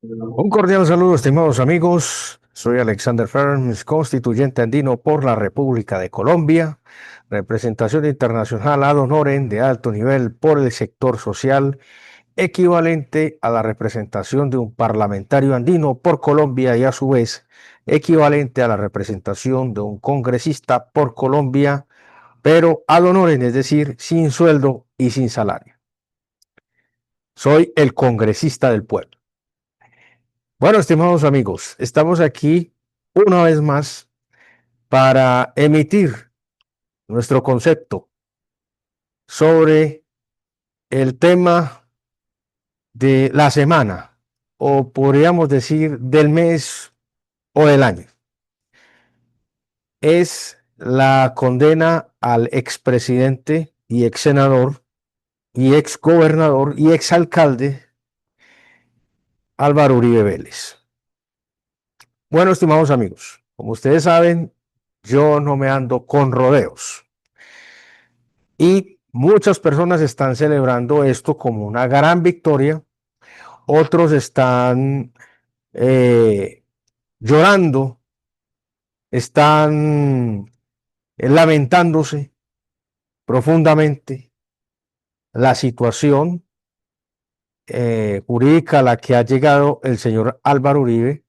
Un cordial saludo, estimados amigos. Soy Alexander Ferns, constituyente andino por la República de Colombia, representación internacional ad honorem de alto nivel por el sector social, equivalente a la representación de un parlamentario andino por Colombia y a su vez equivalente a la representación de un congresista por Colombia, pero ad honorem, es decir, sin sueldo y sin salario. Soy el congresista del pueblo. Bueno, estimados amigos, estamos aquí una vez más para emitir nuestro concepto sobre el tema de la semana, o podríamos decir del mes o del año. Es la condena al expresidente y ex senador y ex gobernador y ex alcalde Álvaro Uribe Vélez. Bueno, estimados amigos, como ustedes saben, yo no me ando con rodeos. Y muchas personas están celebrando esto como una gran victoria, otros están eh, llorando, están lamentándose profundamente la situación jurídica a la que ha llegado el señor Álvaro Uribe.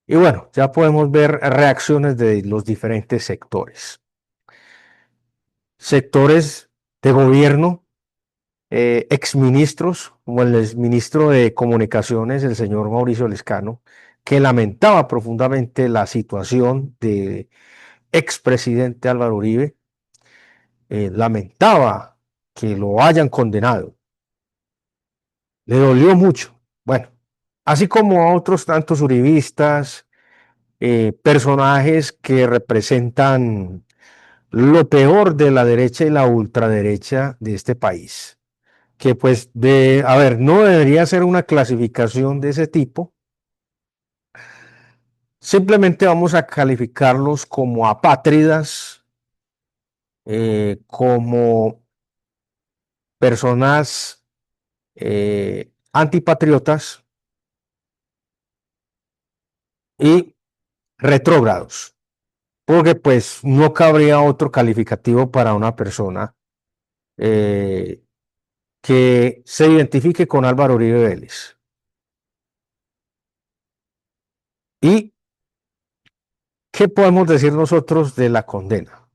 Y bueno, ya podemos ver reacciones de los diferentes sectores. Sectores de gobierno, exministros, como el exministro de Comunicaciones, el señor Mauricio Lescano, que lamentaba profundamente la situación de expresidente Álvaro Uribe, lamentaba que lo hayan condenado, le dolió mucho. Bueno, así como a otros tantos uribistas, personajes que representan lo peor de la derecha y la ultraderecha de este país, que pues a ver, no debería ser una clasificación de ese tipo, simplemente vamos a calificarlos como apátridas, como personas antipatriotas y retrógrados, porque pues no cabría otro calificativo para una persona eh, que se identifique con Álvaro Uribe Vélez. ¿Y qué podemos decir nosotros de la condena?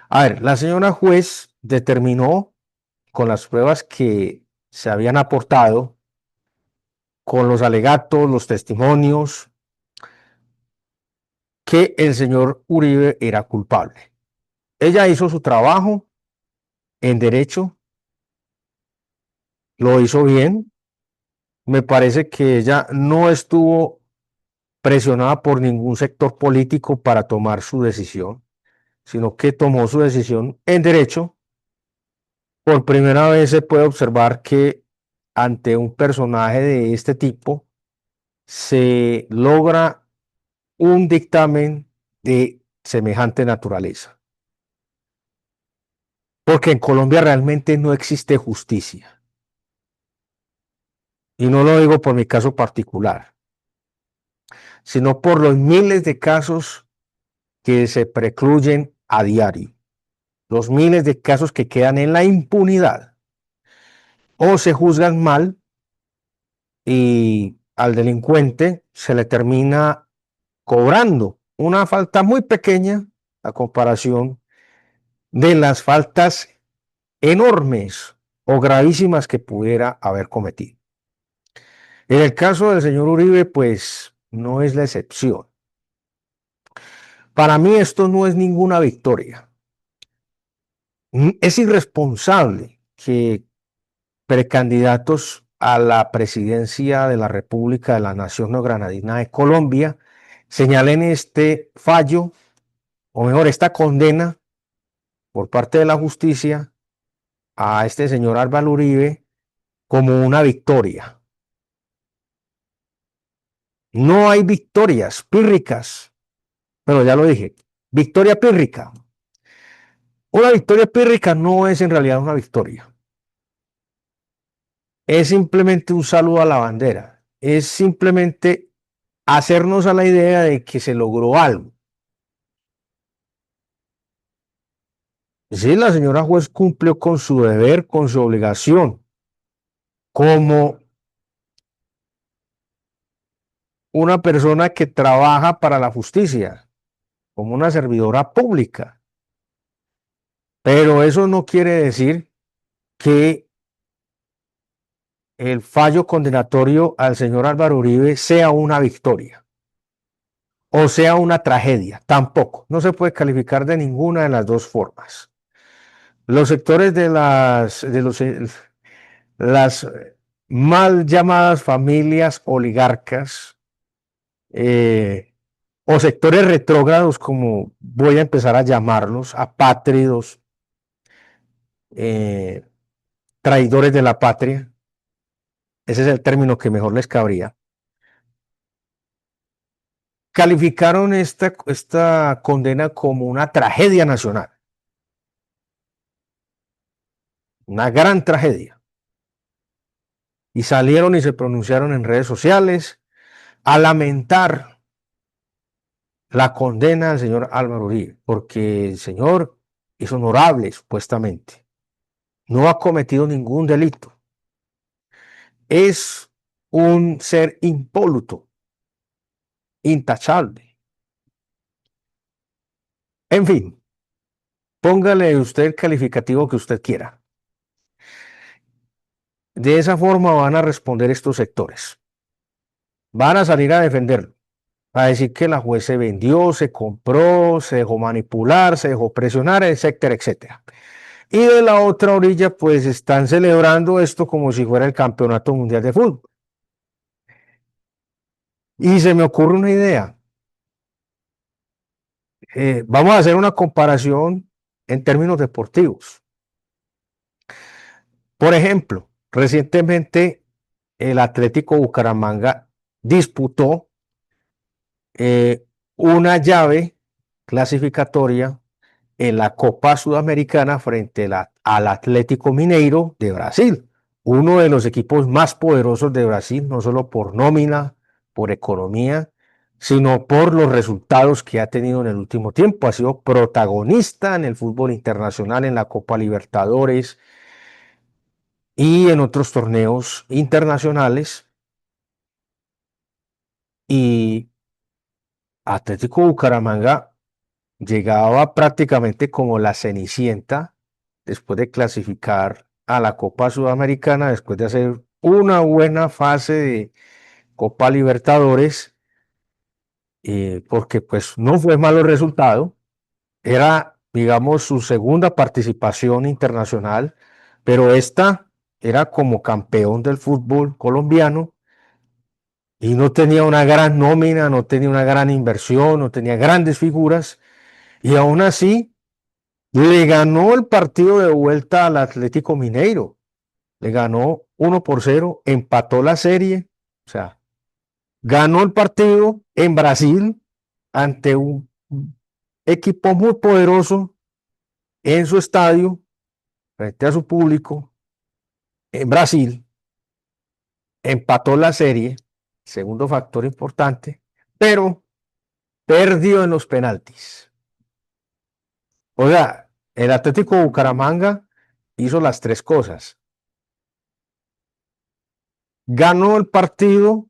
A ver, la señora juez determinó con las pruebas que se habían aportado, con los alegatos, los testimonios, que el señor Uribe era culpable. Ella hizo su trabajo en derecho, lo hizo bien. Me parece que ella no estuvo presionada por ningún sector político para tomar su decisión, sino que tomó su decisión en derecho. Por primera vez se puede observar que ante un personaje de este tipo se logra un dictamen de semejante naturaleza. Porque en Colombia realmente no existe justicia. Y no lo digo por mi caso particular, sino por los miles de casos que se precluyen a diario. Los miles de casos que quedan en la impunidad o se juzgan mal y al delincuente se le termina cobrando una falta muy pequeña a comparación de las faltas enormes o gravísimas que pudiera haber cometido. En el caso del señor Uribe, pues no es la excepción. Para mí esto no es ninguna victoria. Es irresponsable que precandidatos a la presidencia de la República de la Nación Granadina de Colombia señalen este fallo, o mejor, esta condena por parte de la justicia a este señor Álvaro Uribe como una victoria. No hay victorias pírricas, pero ya lo dije, victoria pírrica. Una victoria pírrica no es en realidad una victoria, es simplemente un saludo a la bandera. es simplemente hacernos a la idea de que se logró algo. Sí, la señora juez cumplió con su deber, con su obligación, como una persona que trabaja para la justicia, como una servidora pública. Pero eso no quiere decir que el fallo condenatorio al señor Álvaro Uribe sea una victoria o sea una tragedia. Tampoco. No se puede calificar de ninguna de las dos formas. Los sectores las mal llamadas familias oligarcas eh, o sectores retrógrados, como voy a empezar a llamarlos, apátridos, eh, traidores de la patria, ese es el término que mejor les cabría, calificaron esta condena como una tragedia nacional, una gran tragedia, y salieron y se pronunciaron en redes sociales a lamentar la condena al señor Álvaro Uribe, porque el señor es honorable, supuestamente, no ha cometido ningún delito, es un ser impoluto, intachable. En fin, póngale usted el calificativo que usted quiera. De esa forma van a responder estos sectores. Van a salir a defenderlo, a decir que la juez se vendió, se compró, se dejó manipular, se dejó presionar, etcétera, etcétera. Y de la otra orilla, pues están celebrando esto como si fuera el Campeonato Mundial de Fútbol. Y se me ocurre una idea. Vamos a hacer una comparación en términos deportivos. Por ejemplo, recientemente el Atlético Bucaramanga disputó una llave clasificatoria en la Copa Sudamericana frente al Atlético Mineiro de Brasil, uno de los equipos más poderosos de Brasil, no solo por nómina, por economía, sino por los resultados que ha tenido en el último tiempo. Ha sido protagonista en el fútbol internacional, en la Copa Libertadores y en otros torneos internacionales. Y Atlético Bucaramanga llegaba prácticamente como la Cenicienta después de clasificar a la Copa Sudamericana, después de hacer una buena fase de Copa Libertadores, porque pues no fue malo el resultado, era, digamos, su segunda participación internacional, pero esta era como campeón del fútbol colombiano y no tenía una gran nómina, no tenía una gran inversión, no tenía grandes figuras, y aún así le ganó el partido de vuelta al Atlético Mineiro. Le ganó 1-0, empató la serie, o sea, ganó el partido en Brasil ante un equipo muy poderoso en su estadio, frente a su público, en Brasil, empató la serie, segundo factor importante, pero perdió en los penaltis. O sea, el Atlético Bucaramanga hizo las tres cosas. Ganó el partido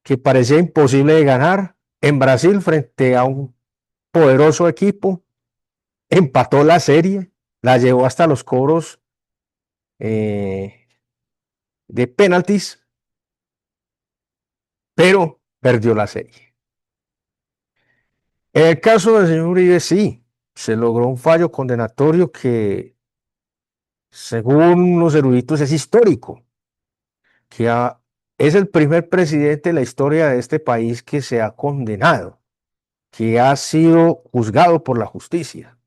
que parecía imposible de ganar en Brasil frente a un poderoso equipo, empató la serie, la llevó hasta los cobros eh, de penaltis, pero perdió la serie. En el caso del señor Uribe, sí, se logró un fallo condenatorio que, según los eruditos, es histórico, que es el primer presidente de la historia de este país que se ha condenado, que ha sido juzgado por la justicia.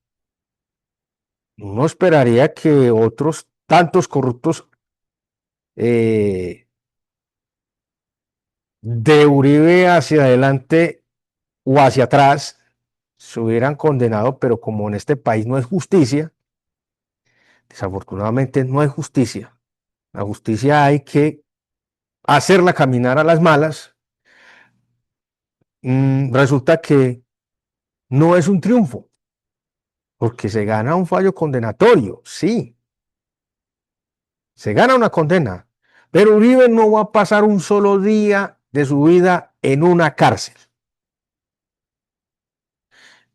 Uno esperaría que otros tantos corruptos de Uribe hacia adelante o hacia atrás se hubieran condenado, pero como en este país no es justicia, desafortunadamente no hay justicia. La justicia hay que hacerla caminar a las malas, resulta que no es un triunfo, porque se gana un fallo condenatorio, sí, se gana una condena, pero Uribe no va a pasar un solo día de su vida en una cárcel.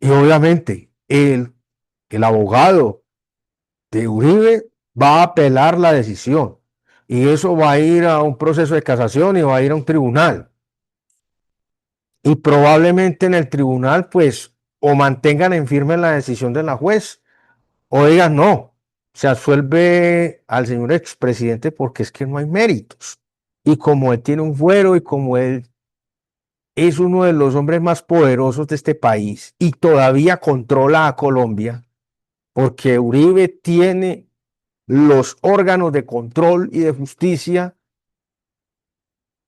Y obviamente el abogado de Uribe va a apelar la decisión y eso va a ir a un proceso de casación y va a ir a un tribunal. Y probablemente en el tribunal, pues, o mantengan en firme la decisión de la juez o digan no, se absuelve al señor expresidente porque es que no hay méritos. Y como él tiene un fuero y como él es uno de los hombres más poderosos de este país y todavía controla a Colombia, porque Uribe tiene los órganos de control y de justicia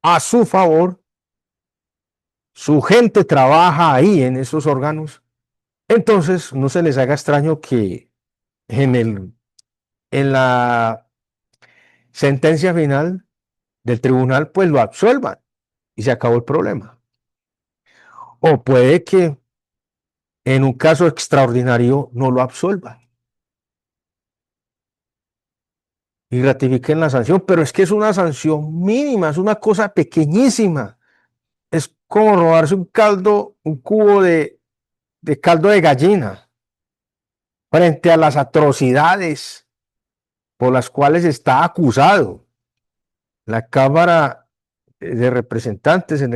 a su favor, su gente trabaja ahí en esos órganos, entonces no se les haga extraño que en la sentencia final del tribunal pues lo absuelvan y se acabó el problema. O puede que en un caso extraordinario no lo absuelvan y ratifiquen la sanción, pero es que es una sanción mínima, es una cosa pequeñísima. Es como robarse un caldo, un cubo de caldo de gallina frente a las atrocidades por las cuales está acusado. La Cámara de Representantes en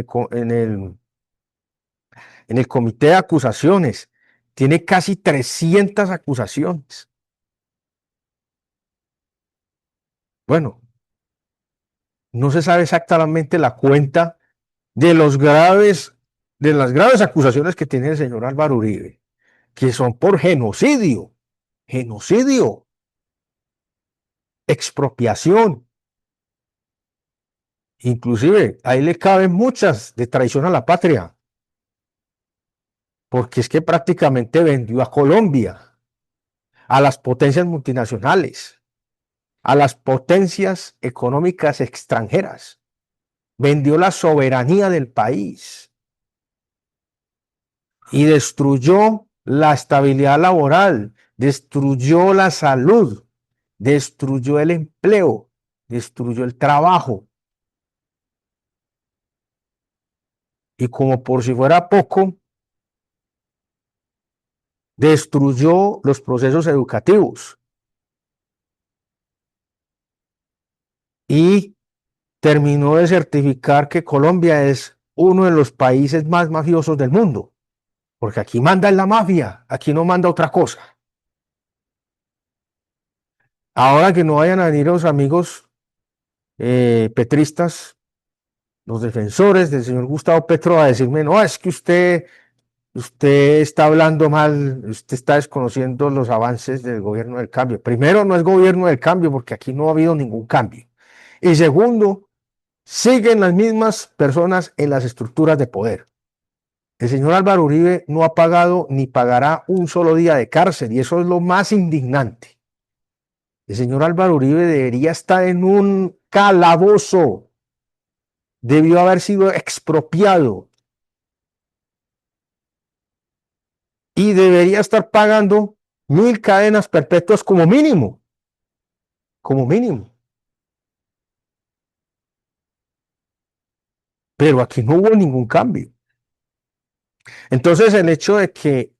el comité de acusaciones tiene casi 300 acusaciones. Bueno, no se sabe exactamente la cuenta de de las graves acusaciones que tiene el señor Álvaro Uribe, que son por genocidio, expropiación. Inclusive ahí le caben muchas de traición a la patria, porque es que prácticamente vendió a Colombia, a las potencias multinacionales, a las potencias económicas extranjeras, vendió la soberanía del país y destruyó la estabilidad laboral, destruyó la salud, destruyó el empleo, destruyó el trabajo. Y como por si fuera poco, destruyó los procesos educativos y terminó de certificar que Colombia es uno de los países más mafiosos del mundo, porque aquí manda la mafia, aquí no manda otra cosa. Ahora que no vayan a venir los amigos petristas, los defensores del señor Gustavo Petro a decirme, no, es que usted está hablando mal, usted está desconociendo los avances del gobierno del cambio. Primero, no es gobierno del cambio porque aquí no ha habido ningún cambio. Y segundo, siguen las mismas personas en las estructuras de poder. El señor Álvaro Uribe no ha pagado ni pagará un solo día de cárcel y eso es lo más indignante. El señor Álvaro Uribe debería estar en un calabozo, debió haber sido expropiado y debería estar pagando 1000 cadenas perpetuas como mínimo, como mínimo. Pero aquí no hubo ningún cambio. Entonces el hecho de que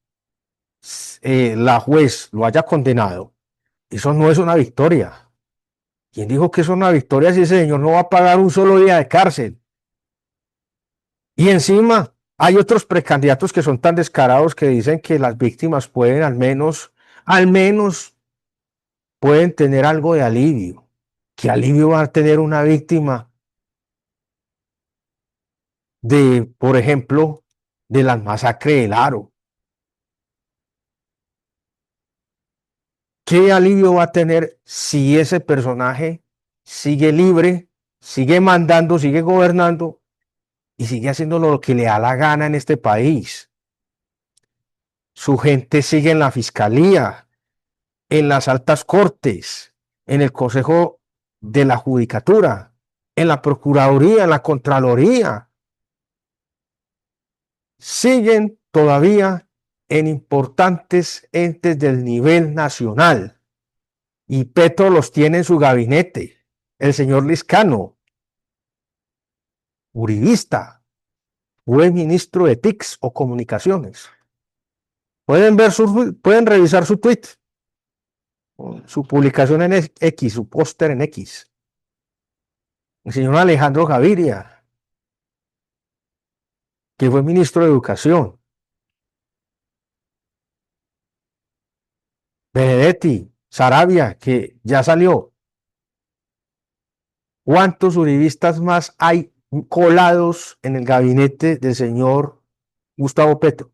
la juez lo haya condenado, eso no es una victoria. ¿Quién dijo que es una victoria si ese señor no va a pagar un solo día de cárcel? Y encima hay otros precandidatos que son tan descarados que dicen que las víctimas pueden al menos pueden tener algo de alivio. ¿Qué alivio va a tener una víctima de, por ejemplo, de la masacre del Aro? ¿Qué alivio va a tener si ese personaje sigue libre, sigue mandando, sigue gobernando y sigue haciendo lo que le da la gana en este país? Su gente sigue en la fiscalía, en las altas cortes, en el Consejo de la Judicatura. en la Procuraduría, en la Contraloría, siguen todavía en importantes entes del nivel nacional. Y Petro los tiene en su gabinete. El señor Liscano, uribista, fue ministro de TICS o comunicaciones. Pueden revisar su tweet, su publicación en X, su póster en X. El señor Alejandro Gaviria, que fue ministro de Educación. Benedetti, Sarabia, que ya salió. ¿Cuántos uribistas más hay colados en el gabinete del señor Gustavo Petro?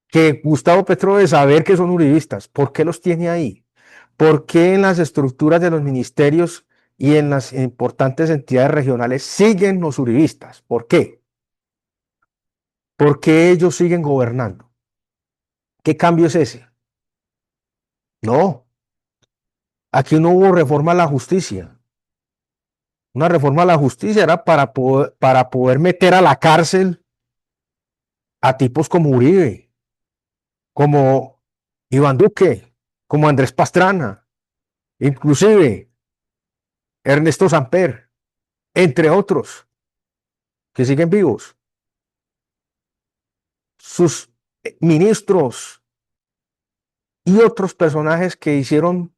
Que Gustavo Petro debe saber que son uribistas. ¿Por qué los tiene ahí? ¿Por qué en las estructuras de los ministerios y en las importantes entidades regionales siguen los uribistas? ¿Por qué? ¿Por qué ellos siguen gobernando? ¿Qué cambio es ese? No, aquí no hubo reforma a la justicia. Una reforma a la justicia era para poder meter a la cárcel a tipos como Uribe, como Iván Duque, como Andrés Pastrana, inclusive Ernesto Samper, entre otros, que siguen vivos. Sus ministros y otros personajes que hicieron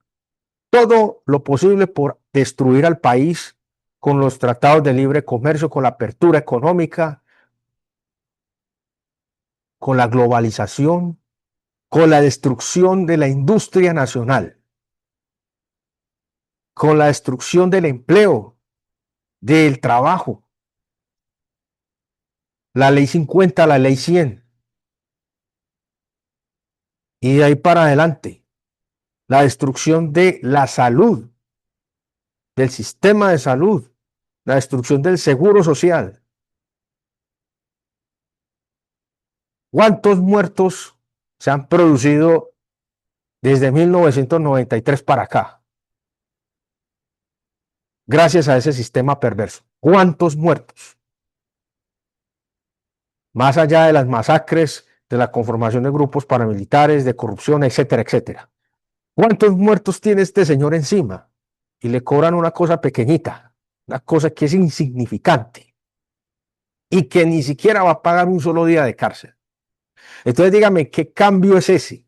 todo lo posible por destruir al país con los tratados de libre comercio, con la apertura económica, con la globalización, con la destrucción de la industria nacional, con la destrucción del empleo, del trabajo, la ley 50, la ley 100, y de ahí para adelante, la destrucción de la salud, del sistema de salud, la destrucción del seguro social. ¿Cuántos muertos se han producido desde 1993 para acá? Gracias a ese sistema perverso. ¿Cuántos muertos? Más allá de las masacres, de la conformación de grupos paramilitares, de corrupción, etcétera, etcétera. ¿Cuántos muertos tiene este señor encima? Y le cobran una cosa pequeñita, una cosa que es insignificante y que ni siquiera va a pagar un solo día de cárcel. Entonces dígame, ¿qué cambio es ese?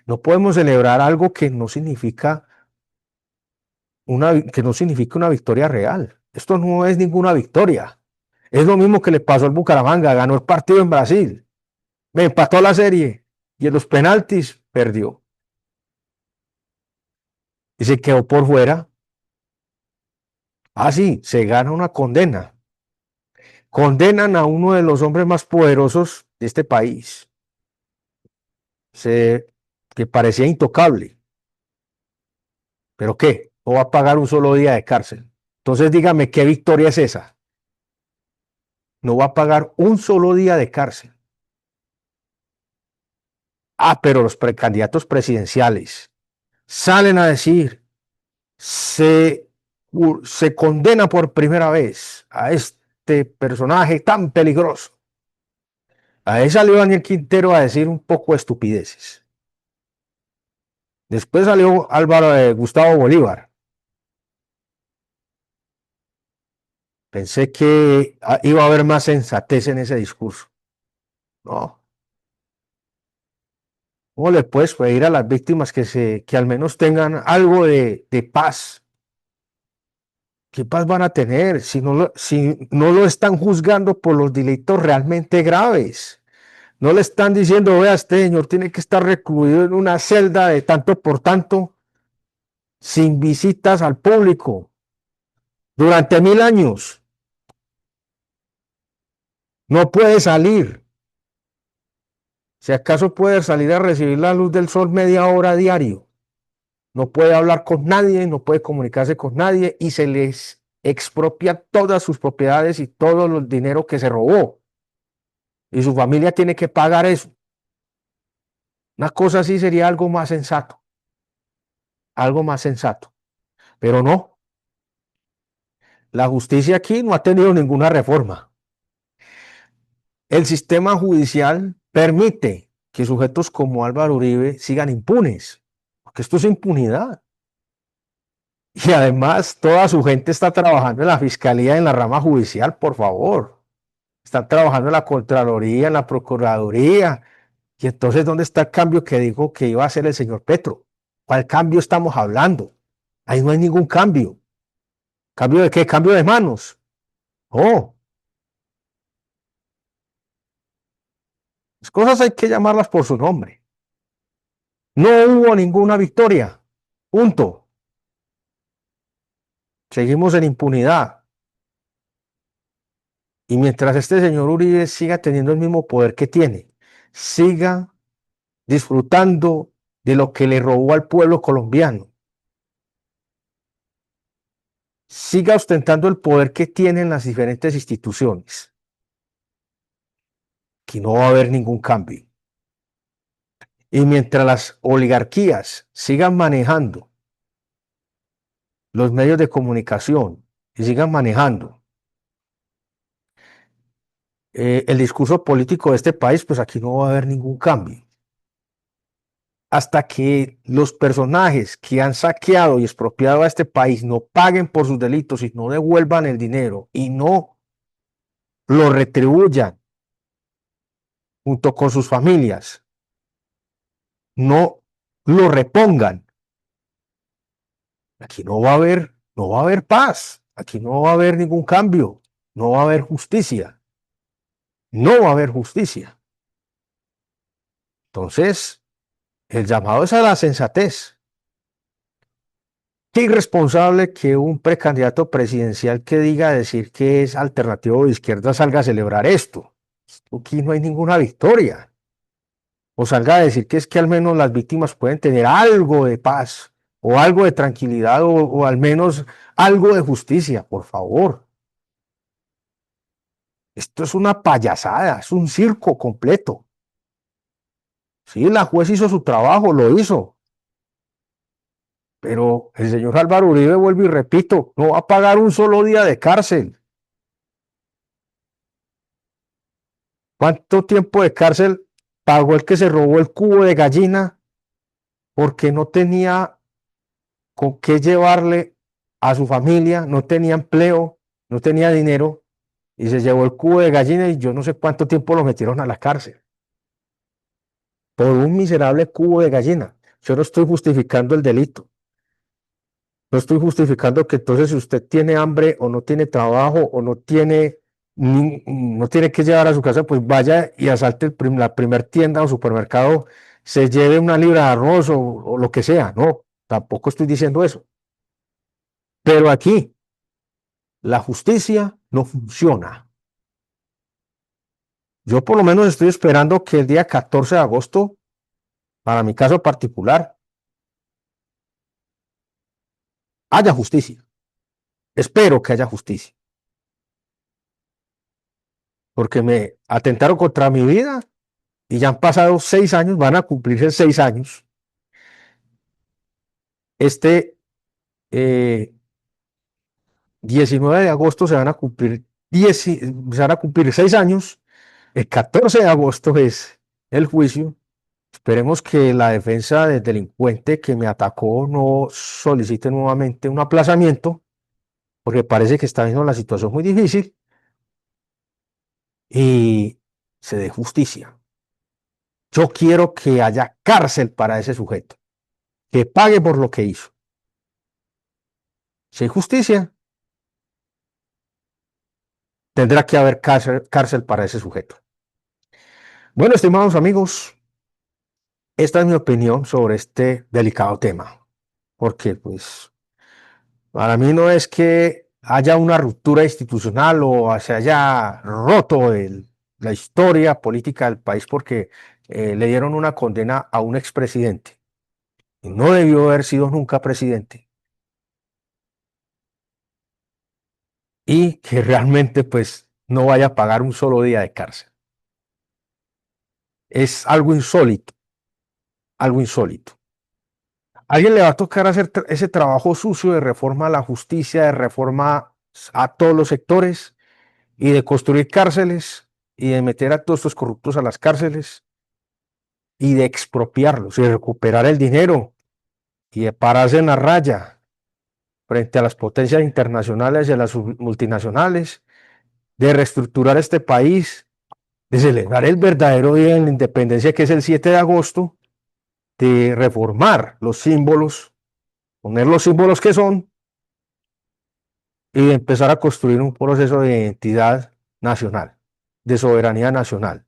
No podemos celebrar algo que no significa una victoria real. Esto no es ninguna victoria. Es lo mismo que le pasó al Bucaramanga, ganó el partido en Brasil, me empató la serie y en los penaltis perdió. Y se quedó por fuera. Ah, sí, se gana una condena. Condenan a uno de los hombres más poderosos de este país, se, que parecía intocable. ¿Pero qué? No va a pagar un solo día de cárcel. Entonces dígame, ¿qué victoria es esa? No va a pagar un solo día de cárcel. Ah, pero los precandidatos presidenciales salen a decir, se, se condena por primera vez a este personaje tan peligroso. Ahí salió Daniel Quintero a decir un poco de estupideces. Después salió Gustavo Bolívar. Pensé que iba a haber más sensatez en ese discurso. No. ¿Cómo le puedes pedir a las víctimas que al menos tengan algo de paz? ¿Qué paz van a tener si no lo están juzgando por los delitos realmente graves? No le están diciendo, vea, este señor tiene que estar recluido en una celda de tanto por tanto, sin visitas al público, durante 1000 años. No puede salir. Si acaso puede salir a recibir la luz del sol media hora diario. No puede hablar con nadie, no puede comunicarse con nadie y se les expropia todas sus propiedades y todo el dinero que se robó. Y su familia tiene que pagar eso. Una cosa así sería algo más sensato, pero no. La justicia aquí no ha tenido ninguna reforma. El sistema judicial permite que sujetos como Álvaro Uribe sigan impunes, porque esto es impunidad. Y además toda su gente está trabajando en la fiscalía, en la rama judicial, por favor. Están trabajando en la Contraloría, en la Procuraduría. Y entonces, ¿dónde está el cambio que dijo que iba a hacer el señor Petro? ¿Cuál cambio estamos hablando? Ahí no hay ningún cambio. ¿Cambio de qué? ¿Cambio de manos? Oh, las cosas hay que llamarlas por su nombre. No hubo ninguna victoria. Punto. Seguimos en impunidad. Y mientras este señor Uribe siga teniendo el mismo poder que tiene, siga disfrutando de lo que le robó al pueblo colombiano, siga ostentando el poder que tiene en las diferentes instituciones, que no va a haber ningún cambio. Y mientras las oligarquías sigan manejando los medios de comunicación y sigan manejando el discurso político de este país, pues aquí no va a haber ningún cambio. Hasta que los personajes que han saqueado y expropiado a este país no paguen por sus delitos y no devuelvan el dinero y no lo retribuyan junto con sus familias, no lo repongan, aquí no va a haber paz, aquí no va a haber ningún cambio, no va a haber justicia, no va a haber justicia. Entonces, el llamado es a la sensatez. Qué irresponsable que un precandidato presidencial que diga decir que es alternativo de izquierda salga a celebrar esto. Aquí no hay ninguna victoria. O salga a decir que es que al menos las víctimas pueden tener algo de paz o algo de tranquilidad o al menos algo de justicia, por favor. Esto es una payasada, es un circo completo. Sí, la juez hizo su trabajo, lo hizo, pero el señor Álvaro Uribe, vuelvo y repito, no va a pagar un solo día de cárcel. ¿Cuánto tiempo de cárcel pagó el que se robó el cubo de gallina porque no tenía con qué llevarle a su familia, no tenía empleo, no tenía dinero y se llevó el cubo de gallina y yo no sé cuánto tiempo lo metieron a la cárcel por un miserable cubo de gallina? Yo no estoy justificando el delito, no estoy justificando que entonces si usted tiene hambre o no tiene trabajo o no tiene que llevar a su casa, pues vaya y asalte la primer tienda o supermercado, se lleve una libra de arroz o lo que sea. No, tampoco estoy diciendo eso. Pero aquí la justicia no funciona. Yo por lo menos estoy esperando que el día 14 de agosto, para mi caso particular, haya justicia. Espero que haya justicia, porque me atentaron contra mi vida y ya han pasado 6 años, van a cumplirse 6 años. Este eh, 19 de agosto se van a cumplir 6 años. El 14 de agosto es el juicio. Esperemos que la defensa del delincuente que me atacó no solicite nuevamente un aplazamiento, porque parece que está viendo la situación muy difícil y se dé justicia. Yo quiero que haya cárcel para ese sujeto, que pague por lo que hizo. Si hay justicia, tendrá que haber cárcel para ese sujeto. Bueno, estimados amigos, esta es mi opinión sobre este delicado tema, porque pues para mí no es que haya una ruptura institucional o se haya roto la historia política del país porque le dieron una condena a un expresidente y no debió haber sido nunca presidente y que realmente pues no vaya a pagar un solo día de cárcel. Es algo insólito, algo insólito. A alguien le va a tocar hacer ese trabajo sucio de reforma a la justicia, de reforma a todos los sectores y de construir cárceles y de meter a todos estos corruptos a las cárceles y de expropiarlos y de recuperar el dinero y de pararse en la raya frente a las potencias internacionales y a las multinacionales, de reestructurar este país, de celebrar el verdadero día de la independencia que es el 7 de agosto, de reformar los símbolos, poner los símbolos que son y de empezar a construir un proceso de identidad nacional, de soberanía nacional,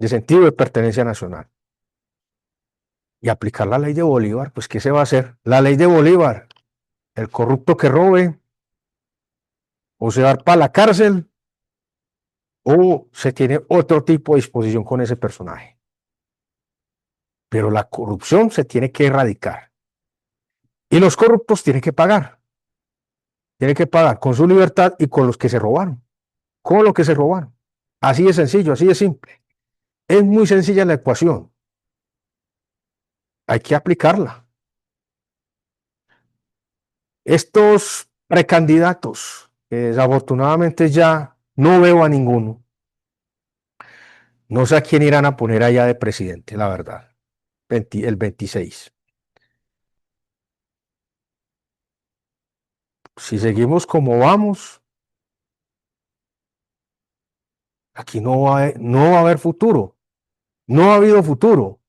de sentido de pertenencia nacional. Y aplicar la ley de Bolívar, pues ¿qué se va a hacer? La ley de Bolívar, el corrupto que robe o se va para la cárcel o se tiene otro tipo de disposición con ese personaje. Pero la corrupción se tiene que erradicar. Y los corruptos tienen que pagar. Tienen que pagar con su libertad y con los que se robaron. Con lo que se robaron. Así de sencillo, así de simple. Es muy sencilla la ecuación. Hay que aplicarla. Estos precandidatos, que desafortunadamente ya no veo a ninguno, no sé a quién irán a poner allá de presidente, la verdad, el 26. Si seguimos como vamos, aquí no va a haber futuro. No ha habido futuro.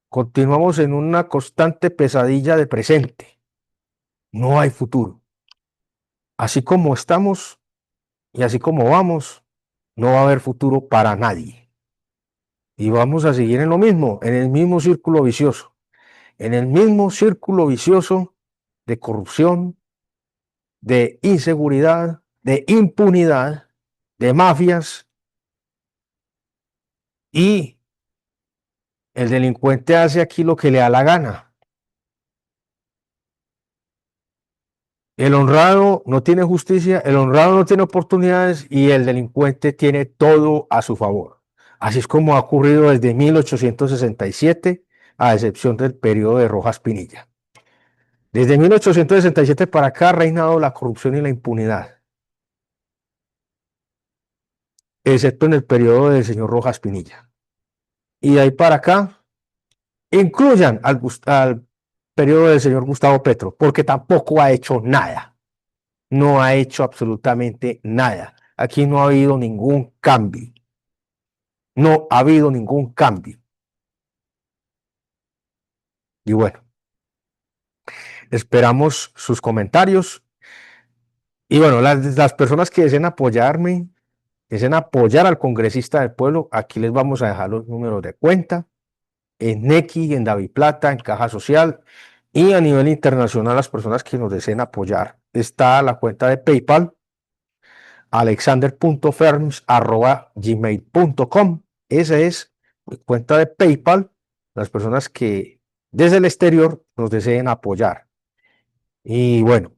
Continuamos en una constante pesadilla de presente. No hay futuro. Así como estamos y así como vamos, no va a haber futuro para nadie. Y vamos a seguir en lo mismo, en el mismo círculo vicioso, en el mismo círculo vicioso de corrupción, de inseguridad, de impunidad, de mafias, y el delincuente hace aquí lo que le da la gana. El honrado no tiene justicia, el honrado no tiene oportunidades y el delincuente tiene todo a su favor. Así es como ha ocurrido desde 1867, a excepción del periodo de Rojas Pinilla. Desde 1867 para acá ha reinado la corrupción y la impunidad, excepto en el periodo del señor Rojas Pinilla. Y de ahí para acá, incluyan al periodo del señor Gustavo Petro, porque tampoco ha hecho nada. No ha hecho absolutamente nada. Aquí no ha habido ningún cambio. No ha habido ningún cambio. Y bueno, esperamos sus comentarios. Y bueno, las personas que deseen apoyarme, deseen apoyar al congresista del pueblo, aquí les vamos a dejar los números de cuenta en Nequi, en Daviplata, en Caja Social y a nivel internacional las personas que nos deseen apoyar. Está la cuenta de PayPal, alexander.ferms@gmail.com. Esa es mi cuenta de PayPal, las personas que desde el exterior nos deseen apoyar. Y bueno,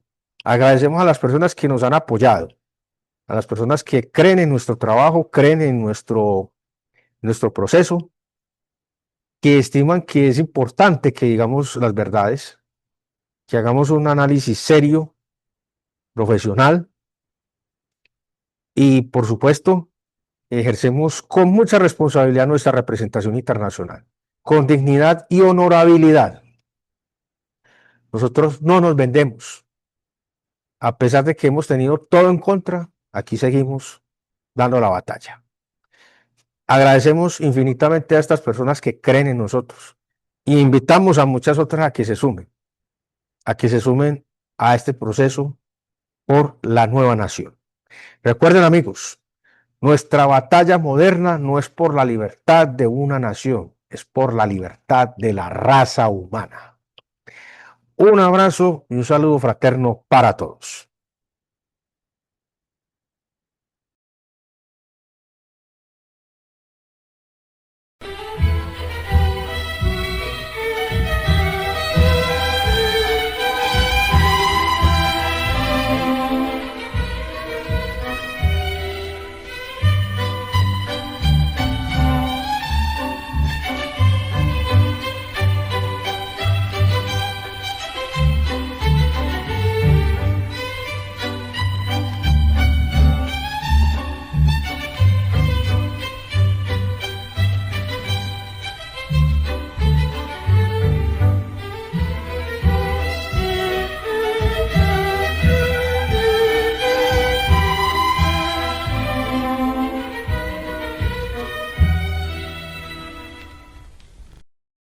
agradecemos a las personas que nos han apoyado, a las personas que creen en nuestro trabajo, creen en nuestro proceso, que estiman que es importante que digamos las verdades, que hagamos un análisis serio, profesional y, por supuesto, ejercemos con mucha responsabilidad nuestra representación internacional, con dignidad y honorabilidad. Nosotros no nos vendemos. A pesar de que hemos tenido todo en contra, aquí seguimos dando la batalla. Agradecemos infinitamente a estas personas que creen en nosotros y invitamos a muchas otras a que se sumen a este proceso por la nueva nación. Recuerden, amigos, nuestra batalla moderna no es por la libertad de una nación, es por la libertad de la raza humana. Un abrazo y un saludo fraterno para todos.